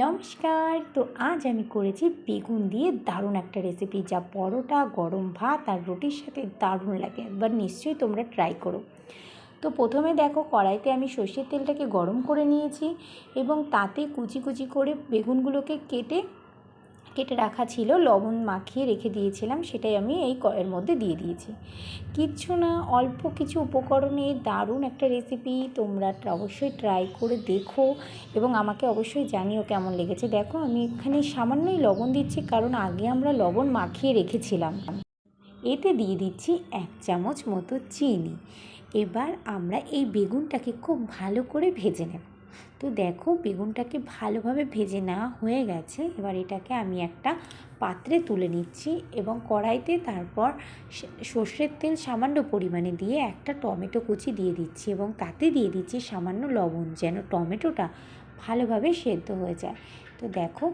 নমস্কার। তো আজ আমি করেছি বেগুন দিয়ে দারুণ একটা রেসিপি, যা পরোটা, গরম ভাত আর রুটির সাথে দারুণ লাগে। একবার নিশ্চয়ই তোমরা ট্রাই করো। তো প্রথমে দেখো, কড়াইতে আমি সর্ষের তেলটাকে গরম করে নিয়েছি এবং তাতে কুচি কুচি করে বেগুনগুলোকে কেটে রাখা ছিল, লবণ মাখিয়ে রেখে দিয়েছিলাম, সেটাই আমি এই কড়াইয়ের মধ্যে দিয়ে দিয়েছি। কিচ্ছু না, অল্প কিছু উপকরণে দারুণ একটা রেসিপি। তোমরা অবশ্যই ট্রাই করে দেখো এবং আমাকে অবশ্যই জানিও কেমন লেগেছে। দেখো, আমি এখানে সামান্যই লবণ দিচ্ছি, কারণ আগে আমরা লবণ মাখিয়ে রেখেছিলাম। এতে দিয়ে দিচ্ছি 1 চামচ মতো চিনি। এবার আমরা এই বেগুনটাকে খুব ভালো করে ভেজে নেব। তো দেখো, বেগুনটাকে ভালোভাবে ভেজে নেওয়া হয়ে গেছে। এবার এটাকে আমি একটা পাত্রে তুলে নিচ্ছি এবং কড়াইতে তারপর সর্ষের তেল সামান্য পরিমাণে দিয়ে একটা টমেটো কুচি দিয়ে দিচ্ছি এবং তাতে দিয়ে দিচ্ছি সামান্য লবণ, যেন টমেটোটা ভালোভাবে সেদ্ধ হয়ে যায়। তো দেখো,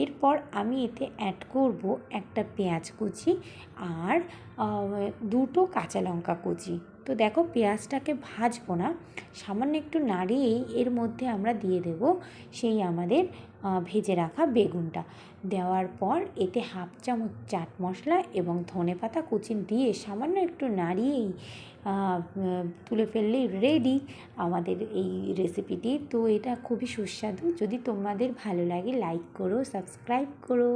এরপর আমি এতে অ্যাড করব একটা পেঁয়াজ কুচি আর 2টো কাঁচা লঙ্কা কুচি। তো দেখো, পেঁয়াজটাকে ভাজবো না, সামান্য একটু নাড়িয়েই এর মধ্যে আমরা দিয়ে দেব সেই আমাদের ভেজে রাখা বেগুনটা। দেওয়ার পর এতে 1/2 চামচ চাট মশলা এবং ধনেপাতা কুচি দিয়ে সামান্য একটু নাড়িয়েই তুলে ফেললেই রেডি আমাদের এই রেসিপিটি। তো এটা খুবই সুস্বাদু। যদি তোমাদের ভালো লাগে, লাইক করো, সাবস্ক্রাইব করো।